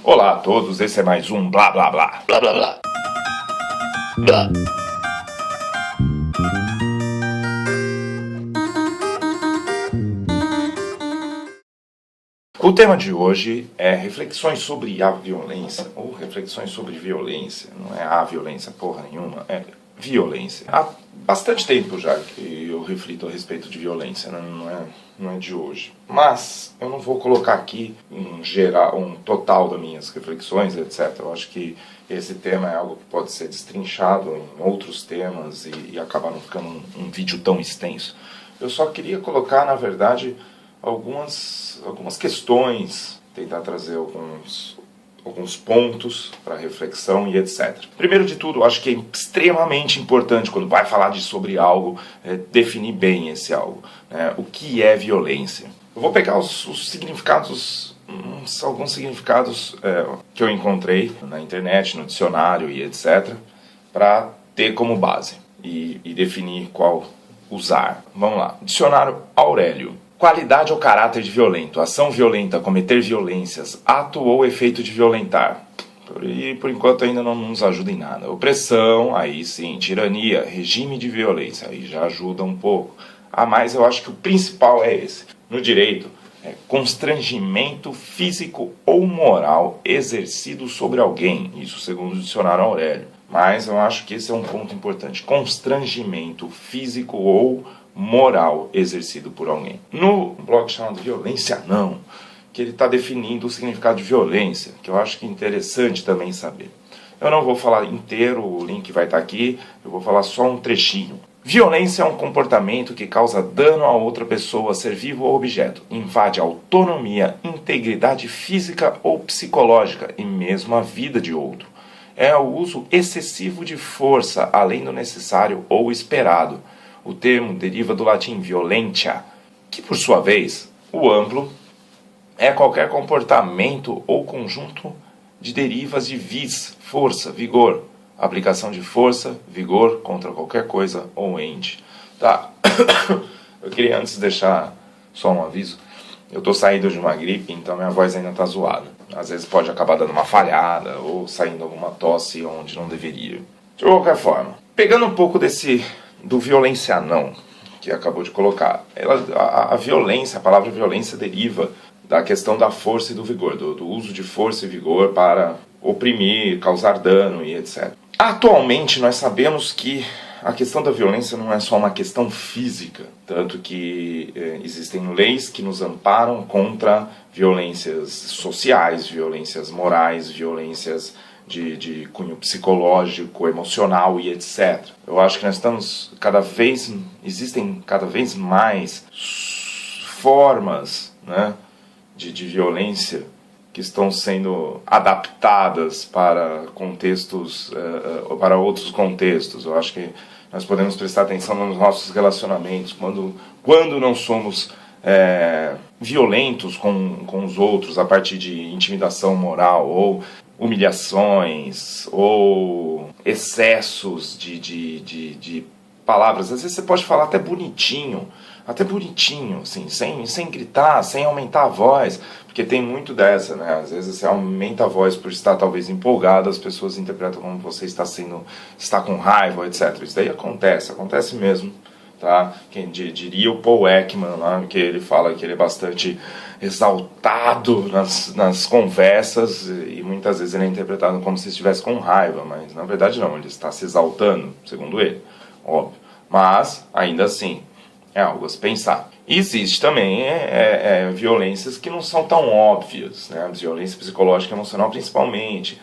Olá a todos, esse é mais um Blá Blá Blá. Blá blá blá. Blá. O tema de hoje é reflexões sobre a violência, ou reflexões sobre violência. Não é a violência porra nenhuma, é violência. Há bastante tempo já que eu reflito a respeito de violência, né? Não é de hoje. Mas eu não vou colocar aqui um total das minhas reflexões, etc. Eu acho que esse tema é algo que pode ser destrinchado em outros temas e acabar não ficando um vídeo tão extenso. Eu só queria colocar, na verdade, algumas questões, tentar trazer alguns pontos para reflexão e etc. Primeiro de tudo, eu acho que é extremamente importante, quando vai falar sobre algo, definir bem esse algo. Né? O que é violência? Eu vou pegar os significados, alguns significados que eu encontrei na internet, no dicionário e etc., para ter como base e definir qual usar. Vamos lá. Dicionário Aurélio. Qualidade ou caráter de violento, ação violenta, cometer violências, ato ou efeito de violentar. E por enquanto ainda não nos ajuda em nada. Opressão, aí sim. Tirania, regime de violência, aí já ajuda um pouco. Mas eu acho que o principal é esse. No direito, é constrangimento físico ou moral exercido sobre alguém. Isso segundo o dicionário Aurélio. Mas eu acho que esse é um ponto importante. Constrangimento físico ou moral exercido por alguém. No blog chamado Violência Não, que ele está definindo o significado de violência, que eu acho que é interessante também saber. Eu não vou falar inteiro, o link vai estar aqui, eu vou falar só um trechinho. Violência é um comportamento que causa dano a outra pessoa, ser vivo ou objeto, invade a autonomia, integridade física ou psicológica e mesmo a vida de outro. É o uso excessivo de força, além do necessário ou esperado. O termo deriva do latim violentia, que por sua vez, o amplo, é qualquer comportamento ou conjunto de derivas de vis, força, vigor, aplicação de força, vigor contra qualquer coisa ou ente. Tá. Eu queria antes deixar só um aviso. Eu estou saindo de uma gripe, então minha voz ainda está zoada. Às vezes pode acabar dando uma falhada ou saindo alguma tosse onde não deveria. De qualquer forma, pegando um pouco do violência não, que acabou de colocar. A violência, a palavra violência deriva da questão da força e do vigor, do uso de força e vigor para oprimir, causar dano e etc. Atualmente nós sabemos que a questão da violência não é só uma questão física, tanto que existem leis que nos amparam contra violências sociais, violências morais, violências de cunho psicológico, emocional e etc. Eu acho que existem cada vez mais formas, né, de violência que estão sendo adaptadas para para outros contextos. Eu acho que nós podemos prestar atenção nos nossos relacionamentos, quando não somos violentos com os outros a partir de intimidação moral ou humilhações ou excessos de palavras. Às vezes você pode falar até bonitinho, assim, sem gritar, sem aumentar a voz, porque tem muito dessa, né? Às vezes você aumenta a voz por estar talvez empolgado, as pessoas interpretam como você está com raiva, etc. Isso daí acontece mesmo. Tá? Quem diria o Paul Ekman, lá, que ele fala que ele é bastante exaltado nas conversas e muitas vezes ele é interpretado como se estivesse com raiva, mas na verdade não, ele está se exaltando, segundo ele, óbvio. Mas, ainda assim, é algo a se pensar. E existe também violências que não são tão óbvias, né? Violência psicológica e emocional principalmente.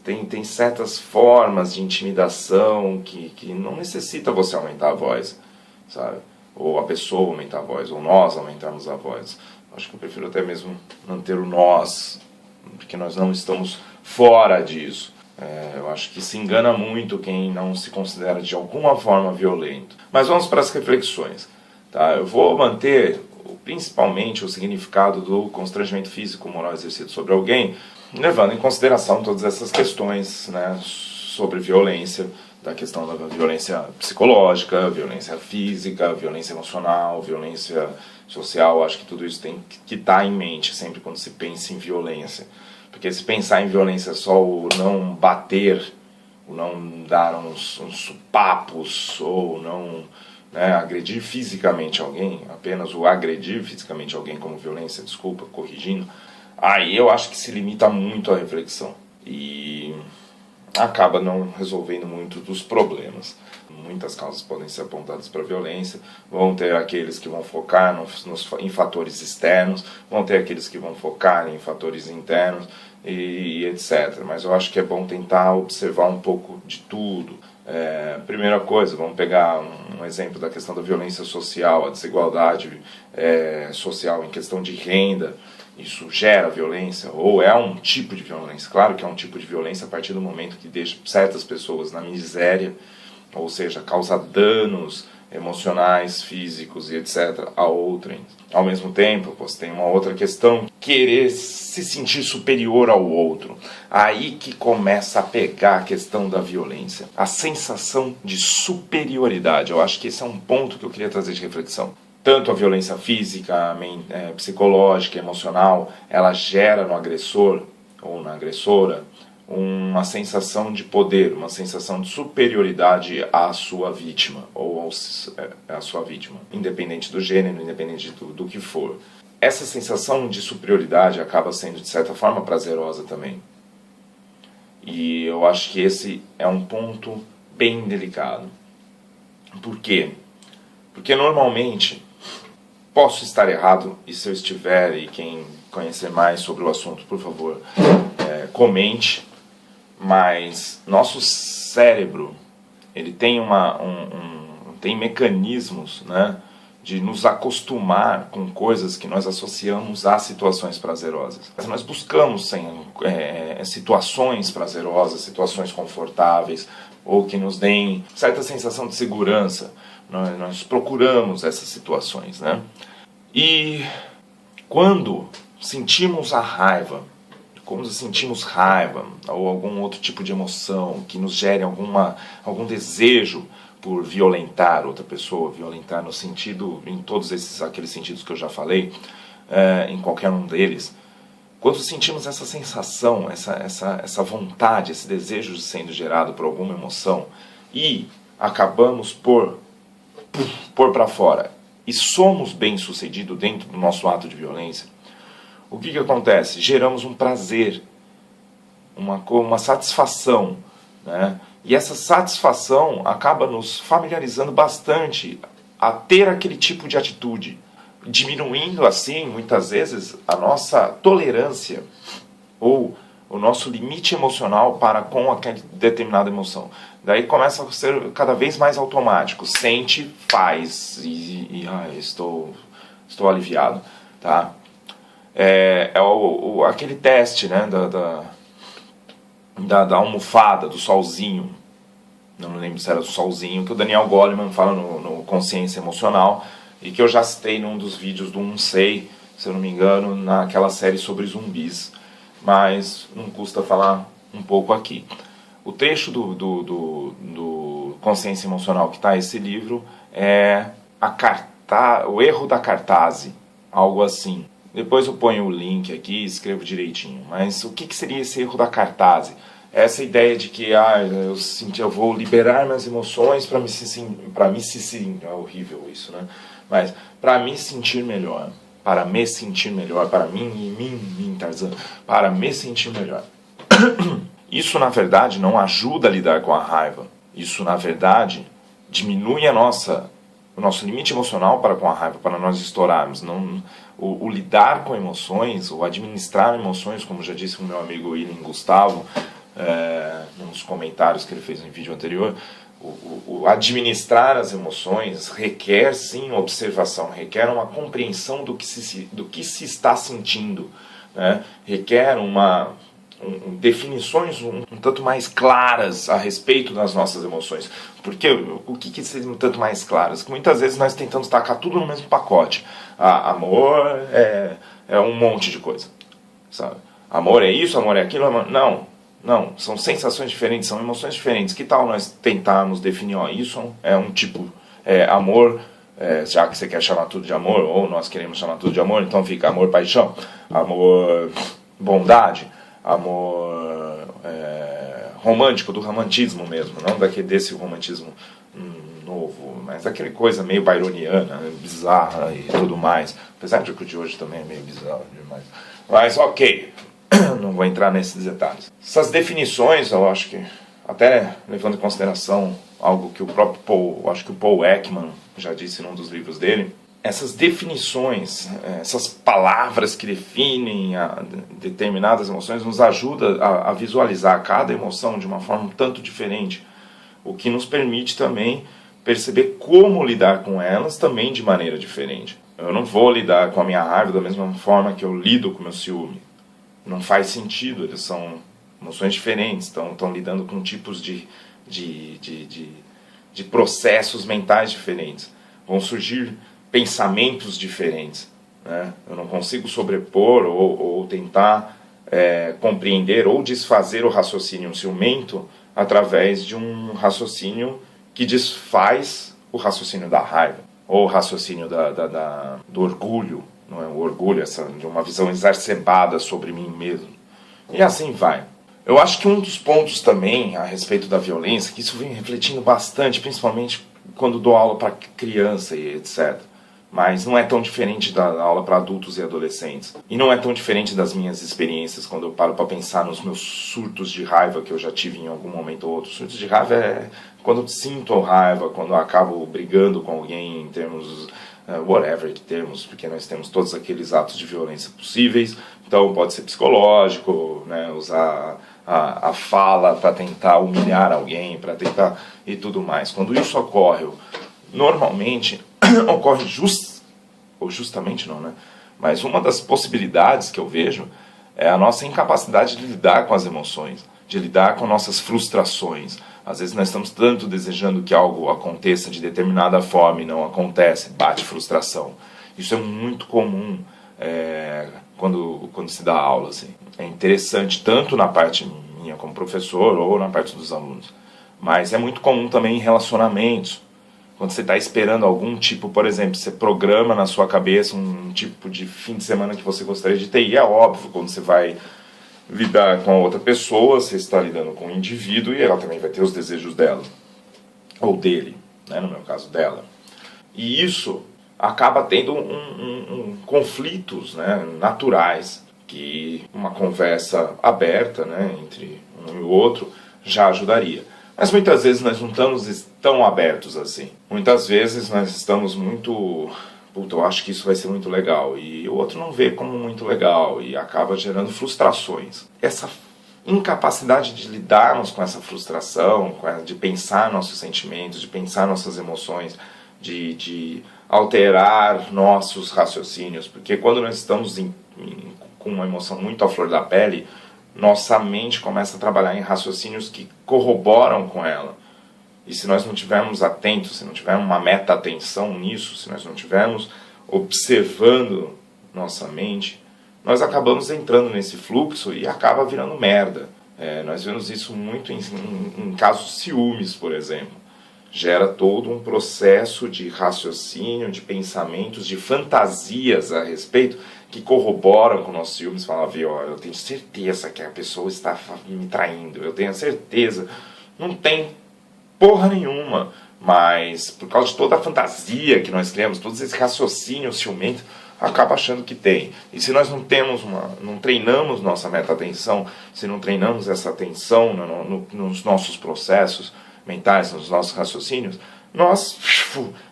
Tem certas formas de intimidação que não necessita você aumentar a voz, sabe? Ou a pessoa aumentar a voz, ou nós aumentarmos a voz. Acho que eu prefiro até mesmo manter o nós, porque nós não estamos fora disso. Eu acho que se engana muito quem não se considera de alguma forma violento. Mas vamos para as reflexões. Tá? Eu vou manter principalmente o significado do constrangimento físico moral exercido sobre alguém, levando em consideração todas essas questões, né, sobre violência da questão da violência psicológica, violência física, violência emocional, violência social. Acho que tudo isso tem que estar em mente sempre quando se pensa em violência. Porque se pensar em violência só o não bater, o não dar uns papos, ou não, né, agredir fisicamente alguém, apenas o agredir fisicamente alguém como violência, desculpa, corrigindo, aí eu acho que se limita muito a reflexão e acaba não resolvendo muito dos problemas. Muitas causas podem ser apontadas para a violência, vão ter aqueles que vão focar em fatores externos, vão ter aqueles que vão focar em fatores internos e etc. Mas eu acho que é bom tentar observar um pouco de tudo. Primeira coisa, vamos pegar um exemplo da questão da violência social, a desigualdade social em questão de renda. Isso gera violência, ou é um tipo de violência. Claro que é um tipo de violência a partir do momento que deixa certas pessoas na miséria, ou seja, causa danos emocionais, físicos e etc. a outrem. Ao mesmo tempo, você tem uma outra questão, querer se sentir superior ao outro. Aí que começa a pegar a questão da violência. A sensação de superioridade. Eu acho que esse é um ponto que eu queria trazer de reflexão. Tanto a violência física, psicológica, emocional, ela gera no agressor ou na agressora uma sensação de poder, uma sensação de superioridade à sua vítima, ou à sua vítima, independente do gênero, independente do que for. Essa sensação de superioridade acaba sendo, de certa forma, prazerosa também. E eu acho que esse é um ponto bem delicado. Por quê? Porque normalmente, posso estar errado, e se eu estiver, e quem conhecer mais sobre o assunto, por favor, comente. Mas nosso cérebro, ele tem tem mecanismos, né, de nos acostumar com coisas que nós associamos a situações prazerosas. Nós buscamos situações prazerosas, situações confortáveis, ou que nos deem certa sensação de segurança. Nós procuramos essas situações, né? E quando sentimos a raiva, quando sentimos raiva ou algum outro tipo de emoção que nos gere algum desejo por violentar outra pessoa, violentar no sentido, em todos aqueles sentidos que eu já falei, em qualquer um deles, quando sentimos essa sensação, essa vontade, esse desejo sendo gerado por alguma emoção e acabamos por pôr para fora e somos bem-sucedidos dentro do nosso ato de violência, o que acontece? Geramos um prazer, uma satisfação, né? E essa satisfação acaba nos familiarizando bastante a ter aquele tipo de atitude, diminuindo assim, muitas vezes, a nossa tolerância ou o nosso limite emocional para com aquela determinada emoção. Daí começa a ser cada vez mais automático. Sente, faz estou aliviado, tá? Aquele teste, né, da almofada, do solzinho. Não me lembro se era do solzinho, que o Daniel Goleman fala no Consciência Emocional, e que eu já citei num dos vídeos do Unsei, se eu não me engano, naquela série sobre zumbis. Mas não custa falar um pouco aqui. O trecho do Consciência Emocional que está esse livro é o erro da cartaz, algo assim. Depois eu ponho o link aqui e escrevo direitinho. Mas o que seria esse erro da cartaz? Essa ideia de que eu vou liberar minhas emoções para me sentir... É horrível isso, né? Mas para me sentir melhor. Para me sentir melhor. Para mim, Tarzan. Para me sentir melhor. Isso, na verdade, não ajuda a lidar com a raiva. Isso, na verdade, diminui o nosso limite emocional para com a raiva, para nós estourarmos. O lidar com emoções, o administrar emoções, como já disse o meu amigo William Gustavo, nos comentários que ele fez no vídeo anterior, o administrar as emoções requer sim observação, requer uma compreensão do que se está sentindo, né? Requer definições um tanto mais claras a respeito das nossas emoções. Porque o que seriam um tanto mais claras? Que muitas vezes nós tentamos tacar tudo no mesmo pacote. Amor é um monte de coisa, sabe? Amor é isso, amor é aquilo. Não Não, são sensações diferentes, são emoções diferentes. Que tal nós tentarmos definir, ó, isso é um tipo, amor, já que você quer chamar tudo de amor, ou nós queremos chamar tudo de amor, então fica amor, paixão, amor, bondade, amor romântico, do romantismo mesmo, não desse romantismo novo, mas aquele coisa meio byroniana, bizarra e tudo mais. Apesar de que o de hoje também é meio bizarro demais. Mas ok, não vou entrar nesses detalhes. Essas definições, eu acho que, até levando em consideração algo que o próprio Paul Ekman já disse num dos livros dele, essas definições, essas palavras que definem determinadas emoções nos ajuda a visualizar cada emoção de uma forma um tanto diferente, o que nos permite também perceber como lidar com elas também de maneira diferente. Eu não vou lidar com a minha raiva da mesma forma que eu lido com o meu ciúme. Não faz sentido, eles são emoções diferentes, estão lidando com tipos de processos mentais diferentes. Vão surgir pensamentos diferentes, né? Eu não consigo sobrepor ou tentar compreender ou desfazer o raciocínio ciumento através de um raciocínio que desfaz o raciocínio da raiva, ou o raciocínio do orgulho, não é? O orgulho, de uma visão exacerbada sobre mim mesmo. E assim vai. Eu acho que um dos pontos também a respeito da violência, que isso vem refletindo bastante, principalmente quando dou aula para criança e etc. Mas não é tão diferente da aula para adultos e adolescentes. E não é tão diferente das minhas experiências quando eu paro para pensar nos meus surtos de raiva que eu já tive em algum momento ou outro. Surtos de raiva é quando eu sinto raiva, quando eu acabo brigando com alguém em termos, whatever que temos, porque nós temos todos aqueles atos de violência possíveis. Então pode ser psicológico, né, usar a fala para tentar humilhar alguém, para tentar e tudo mais. Quando isso ocorre, normalmente ocorre justamente não, né? Mas uma das possibilidades que eu vejo é a nossa incapacidade de lidar com as emoções, de lidar com nossas frustrações. Às vezes nós estamos tanto desejando que algo aconteça de determinada forma e não acontece, bate frustração. Isso é muito comum quando se dá aula, assim. É interessante tanto na parte minha como professor ou na parte dos alunos. Mas é muito comum também em relacionamentos. Quando você está esperando algum tipo, por exemplo, você programa na sua cabeça um tipo de fim de semana que você gostaria de ter. E é óbvio, quando você vai lidar com a outra pessoa, você está lidando com um indivíduo e ela também vai ter os desejos dela. Ou dele, né, no meu caso dela. E isso acaba tendo conflitos, né, naturais, que uma conversa aberta, né, entre um e o outro já ajudaria. Mas muitas vezes nós não estamos tão abertos assim. Muitas vezes nós estamos muito... Puta, eu acho que isso vai ser muito legal. E o outro não vê como muito legal. E acaba gerando frustrações. Essa incapacidade de lidarmos com essa frustração, de pensar nossos sentimentos, de pensar nossas emoções, de alterar nossos raciocínios. Porque quando nós estamos com uma emoção muito à flor da pele, nossa mente começa a trabalhar em raciocínios que corroboram com ela. E se nós não estivermos atentos, se não tivermos uma meta-atenção nisso, se nós não estivermos observando nossa mente, nós acabamos entrando nesse fluxo e acaba virando merda. Nós vemos isso muito em casos de ciúmes, por exemplo. Gera todo um processo de raciocínio, de pensamentos, de fantasias a respeito que corroboram com o nosso ciúmes. Fala, eu tenho certeza que a pessoa está me traindo, eu tenho certeza. Não tem porra nenhuma, mas por causa de toda a fantasia que nós criamos, todo esse raciocínio ciumento, acaba achando que tem. E se nós não treinamos nossa meta-atenção, se não treinamos essa atenção nos nossos processos mentais, nos nossos raciocínios, nós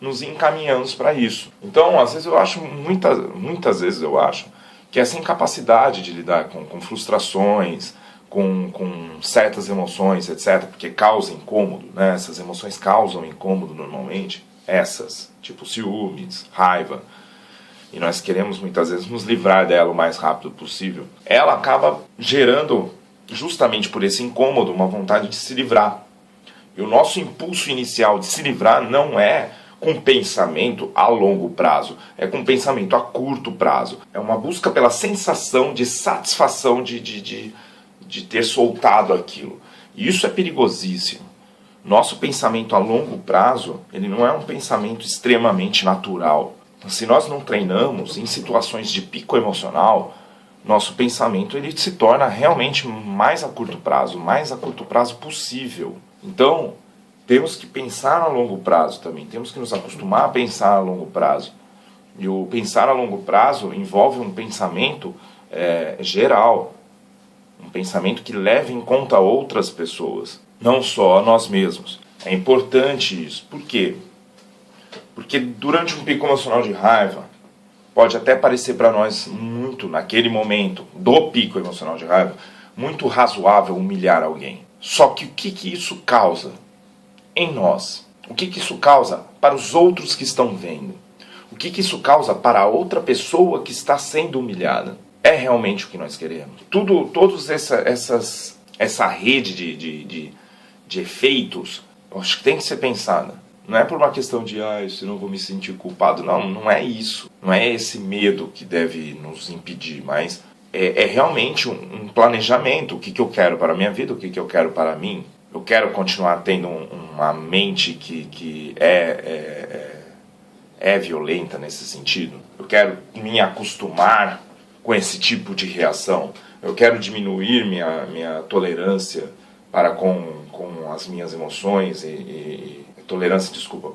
nos encaminhamos para isso. Então, às vezes eu acho, muitas vezes eu acho, que essa incapacidade de lidar com frustrações, com certas emoções, etc., porque causa incômodo, né? Essas emoções causam incômodo normalmente, tipo ciúmes, raiva, e nós queremos muitas vezes nos livrar dela o mais rápido possível. Ela acaba gerando, justamente por esse incômodo, uma vontade de se livrar. E o nosso impulso inicial de se livrar não é com pensamento a longo prazo, é com pensamento a curto prazo. É uma busca pela sensação de satisfação, de de ter soltado aquilo. E isso é perigosíssimo. Nosso pensamento a longo prazo, ele não é um pensamento extremamente natural. Se nós não treinamos em situações de pico emocional, nosso pensamento ele se torna realmente mais a curto prazo possível. Então, temos que pensar a longo prazo também, temos que nos acostumar a pensar a longo prazo. E o pensar a longo prazo envolve um pensamento geral, um pensamento que leve em conta outras pessoas, não só a nós mesmos. É importante isso. Por quê? Porque durante um pico emocional de raiva, pode até parecer para nós muito, naquele momento do pico emocional de raiva, muito razoável humilhar alguém. Só que o que isso causa em nós? O que isso causa para os outros que estão vendo? O que isso causa para a outra pessoa que está sendo humilhada? É realmente o que nós queremos? Todos essa rede de efeitos, eu acho que tem que ser pensada. Não é por uma questão de, senão eu vou me sentir culpado. Não, não é isso. Não é esse medo que deve nos impedir, mas é realmente um planejamento. O que eu quero para a minha vida, o que eu quero para mim. Eu quero continuar tendo uma mente que é violenta nesse sentido. Eu quero me acostumar com esse tipo de reação. Eu quero diminuir minha tolerância para com as minhas emoções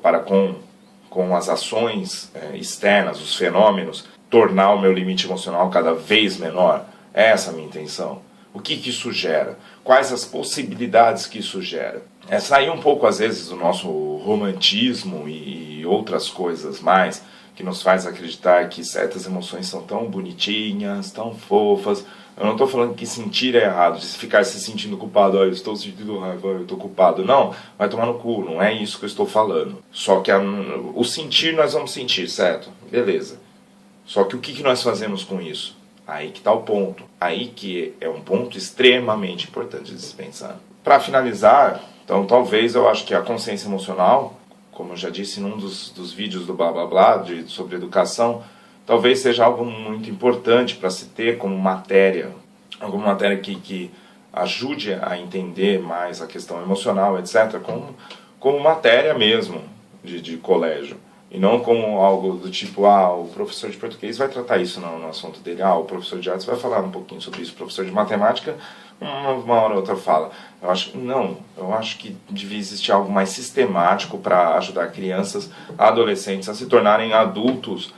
para com as ações externas, os fenômenos, tornar o meu limite emocional cada vez menor. É essa a minha intenção. O que isso gera? Quais as possibilidades que isso gera? É sair um pouco, às vezes, do nosso romantismo e outras coisas mais, que nos faz acreditar que certas emoções são tão bonitinhas, tão fofas. Eu não estou falando que sentir é errado, de ficar se sentindo culpado. Eu estou sentindo raiva, eu estou culpado. Não, vai tomar no cu, não é isso que eu estou falando. Só que o sentir nós vamos sentir, certo? Beleza. Só que o que nós fazemos com isso? Aí que está o ponto. Aí que é um ponto extremamente importante de se pensar. Para finalizar, então talvez eu acho que a consciência emocional, como eu já disse num dos vídeos do blá blá blá sobre educação, talvez seja algo muito importante para se ter como matéria, alguma matéria que ajude a entender mais a questão emocional, etc., como matéria mesmo de colégio. E não como algo do tipo, o professor de português vai tratar isso no assunto dele, o professor de artes vai falar um pouquinho sobre isso, o professor de matemática, uma hora ou outra fala. Eu acho que devia existir algo mais sistemático para ajudar crianças, adolescentes a se tornarem adultos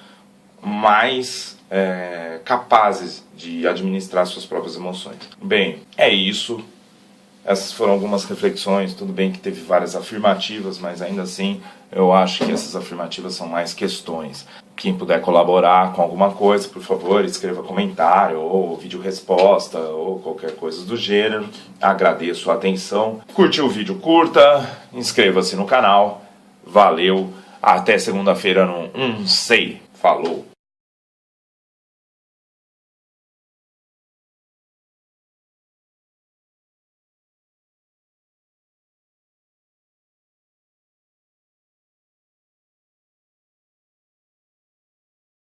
mais capazes de administrar suas próprias emoções. Bem, é isso. Essas foram algumas reflexões. Tudo bem que teve várias afirmativas, mas ainda assim eu acho que essas afirmativas são mais questões. Quem puder colaborar com alguma coisa, por favor, escreva comentário ou vídeo resposta ou qualquer coisa do gênero. Agradeço a atenção. Curtiu o vídeo, curta, inscreva-se no canal. Valeu, até segunda-feira no Sei. Falou!